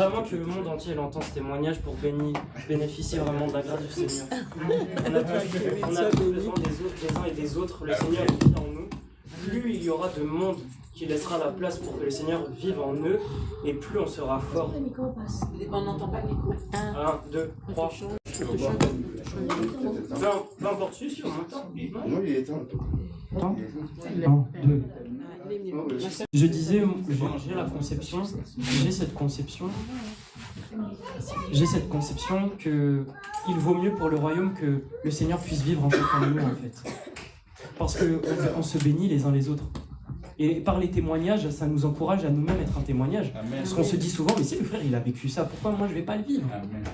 avant que le monde entier l'entende ce témoignage pour bénéficier vraiment de la grâce du Seigneur. On a plus besoin des uns et des autres, le Seigneur vit en nous. Plus il y aura de monde qui laissera la place pour que le Seigneur vive en eux, et plus on sera fort. On n'entend pas l'écho. 1, 2, 3. Peu importe, je suis sûr. Non, il est éteint. 1, 2. Je disais, j'ai la conception, j'ai cette conception que il vaut mieux pour le royaume que le Seigneur puisse vivre en chacun de nous, en fait. Parce qu'on se bénit les uns les autres. Et par les témoignages, ça nous encourage à nous-mêmes être un témoignage. Amen. Parce qu'on se dit souvent, mais si le frère il a vécu ça, pourquoi moi je vais pas le vivre? Amen.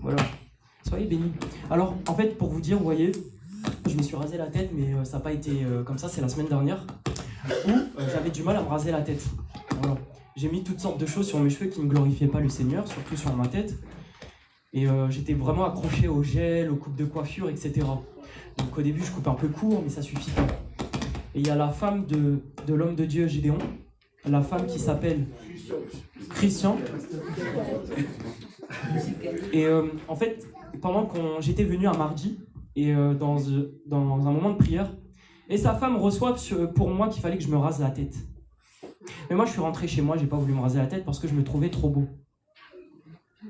Voilà. Soyez bénis. Alors, en fait, pour vous dire, vous voyez, je me suis rasé la tête, mais ça n'a pas été comme ça, c'est la semaine dernière, où j'avais du mal à me raser la tête. Voilà. J'ai mis toutes sortes de choses sur mes cheveux qui ne glorifiaient pas le Seigneur, surtout sur ma tête. Et j'étais vraiment accroché au gel, aux coupes de coiffure, etc. Donc au début, je coupe un peu court, mais ça suffit pas. Et il y a la femme de l'homme de Dieu Gédéon, la femme qui s'appelle Christian. Et en fait, pendant que j'étais venu un mardi, et dans un moment de prière, et sa femme reçoit pour moi qu'il fallait que je me rase la tête. Mais moi, je suis rentré chez moi, j'ai pas voulu me raser la tête parce que je me trouvais trop beau.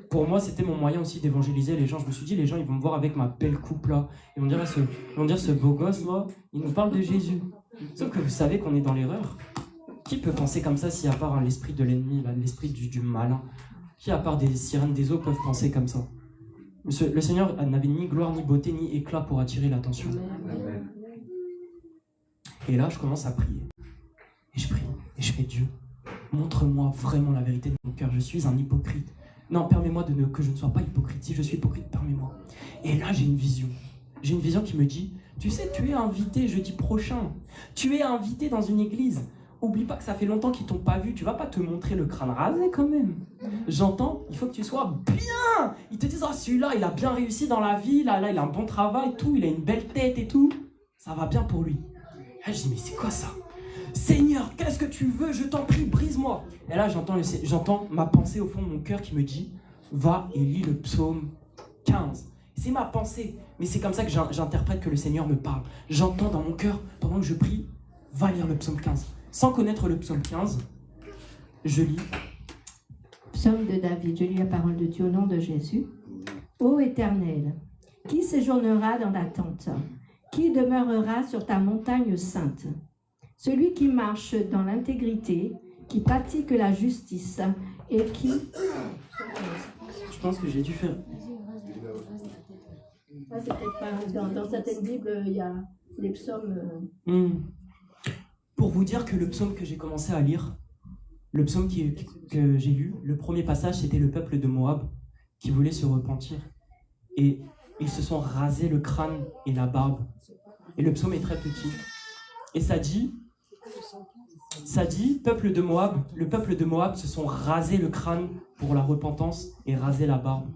Pour moi, c'était mon moyen aussi d'évangéliser les gens. Je me suis dit, les gens, ils vont me voir avec ma belle coupe là. Ils vont dire, ce beau gosse là, il nous parle de Jésus. Sauf que vous savez qu'on est dans l'erreur. Qui peut penser comme ça si à part l'esprit de l'ennemi, l'esprit du malin? Qui à part des sirènes des eaux peuvent penser comme ça? Le Seigneur n'avait ni gloire, ni beauté, ni éclat pour attirer l'attention. Et là, je commence à prier. Et je prie, et je fais, Dieu, montre-moi vraiment la vérité de mon cœur. Je suis un hypocrite. Non, permets-moi que je ne sois pas hypocrite. Si je suis hypocrite, permets-moi. Et là, j'ai une vision. J'ai une vision qui me dit, tu sais, tu es invité jeudi prochain. Tu es invité dans une église. Oublie pas que ça fait longtemps qu'ils t'ont pas vu. Tu vas pas te montrer le crâne rasé quand même. J'entends, il faut que tu sois bien. Ils te disent, ah, celui-là, il a bien réussi dans la vie. Là, il a un bon travail, tout. Il a une belle tête et tout. Ça va bien pour lui. Et là, je dis, mais c'est quoi ça? Seigneur, qu'est-ce que tu veux? Je t'en prie, brise-moi. Et là, j'entends ma pensée au fond de mon cœur qui me dit, va et lis le psaume 15. C'est ma pensée, mais c'est comme ça que j'interprète que le Seigneur me parle. J'entends dans mon cœur, pendant que je prie, va lire le psaume 15. Sans connaître le psaume 15, je lis. Psaume de David, je lis la parole de Dieu au nom de Jésus. Ô Éternel, qui séjournera dans ta tente? Qui demeurera sur ta montagne sainte? Celui qui marche dans l'intégrité, qui pratique la justice et qui... Je pense que j'ai dû faire... Ah, c'est peut-être pas... Dans certaines Bibles, il y a les psaumes... Pour vous dire que le psaume que j'ai commencé à lire, le psaume que j'ai lu, le premier passage, c'était le peuple de Moab qui voulait se repentir. Et ils se sont rasés le crâne et la barbe. Et le psaume est très petit. Et ça dit, le peuple de Moab se sont rasés le crâne pour la repentance et rasé la barbe.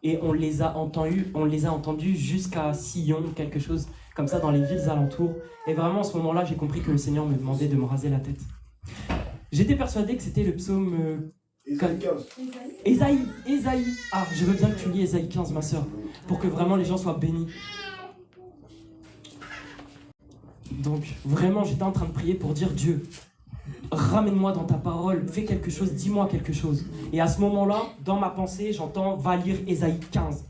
Et on les a entendus jusqu'à Sion, quelque chose comme ça dans les villes alentours. Et vraiment, à ce moment-là, j'ai compris que le Seigneur me demandait de me raser la tête. J'étais persuadé que c'était le psaume... Ésaïe. Ah, je veux bien que tu lis Ésaïe 15, ma sœur, pour que vraiment les gens soient bénis. Donc, vraiment, j'étais en train de prier pour dire, Dieu, ramène-moi dans ta parole, fais quelque chose, dis-moi quelque chose. Et à ce moment-là, dans ma pensée, j'entends, va lire Ésaïe 15.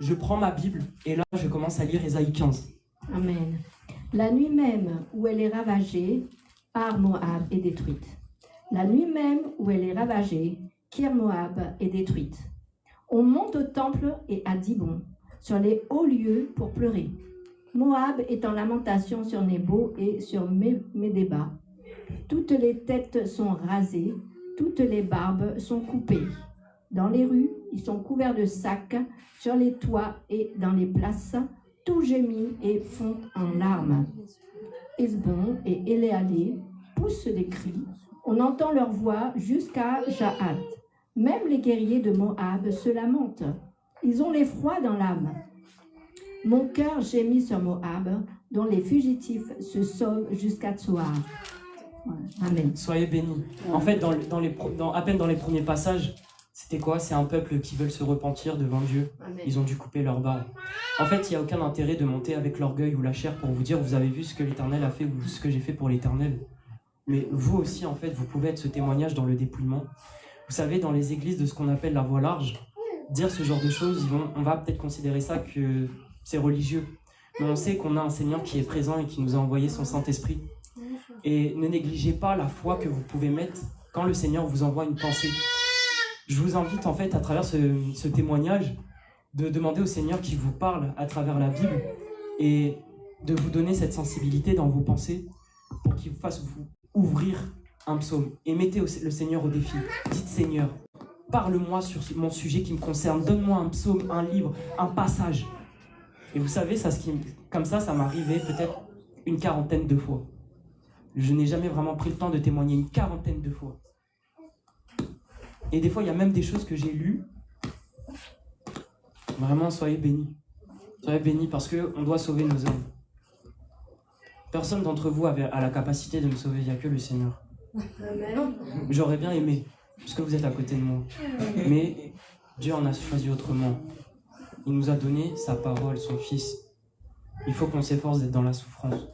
Je prends ma Bible, et là, je commence à lire Ésaïe 15. Amen. La nuit même où elle est ravagée, Ar Moab est détruite. La nuit même où elle est ravagée, Kir Moab est détruite. On monte au temple et à Dibon, sur les hauts lieux pour pleurer. Moab est en lamentation sur Nebo et sur Médéba. Toutes les têtes sont rasées, toutes les barbes sont coupées. Dans les rues, ils sont couverts de sacs, sur les toits et dans les places, tout gémit et fond en larmes. Hesbon et Éléalé poussent des cris, on entend leur voix jusqu'à Jahat. Même les guerriers de Moab se lamentent, ils ont l'effroi dans l'âme. Mon cœur gémit sur Moab, dont les fugitifs se sauvent jusqu'à Tsoar. Amen. Soyez bénis. En fait, à peine dans les premiers passages, c'était quoi? C'est un peuple qui veulent se repentir devant Dieu. Amen. Ils ont dû couper leur barbe. En fait, il n'y a aucun intérêt de monter avec l'orgueil ou la chair pour vous dire vous avez vu ce que l'Éternel a fait ou ce que j'ai fait pour l'Éternel. Mais vous aussi, en fait, vous pouvez être ce témoignage dans le dépouillement. Vous savez, dans les églises de ce qu'on appelle la voie large, dire ce genre de choses, on va peut-être considérer ça que c'est religieux. Mais on sait qu'on a un Seigneur qui est présent et qui nous a envoyé son Saint-Esprit. Et ne négligez pas la foi que vous pouvez mettre quand le Seigneur vous envoie une pensée. Je vous invite en fait à travers ce témoignage de demander au Seigneur qui vous parle à travers la Bible et de vous donner cette sensibilité dans vos pensées pour qu'il vous fasse vous ouvrir un psaume. Et mettez le Seigneur au défi. Dites Seigneur, parle-moi sur mon sujet qui me concerne. Donne-moi un psaume, un livre, un passage. Et vous savez, comme ça m'arrivait peut-être une quarantaine de fois. Je n'ai jamais vraiment pris le temps de témoigner une quarantaine de fois. Et des fois, il y a même des choses que j'ai lues. Vraiment, soyez bénis. Soyez bénis parce qu'on doit sauver nos âmes. Personne d'entre vous a la capacité de me sauver, il n'y a que le Seigneur. J'aurais bien aimé, puisque vous êtes à côté de moi. Mais Dieu en a choisi autrement. Il nous a donné sa parole, son Fils. Il faut qu'on s'efforce d'être dans la souffrance.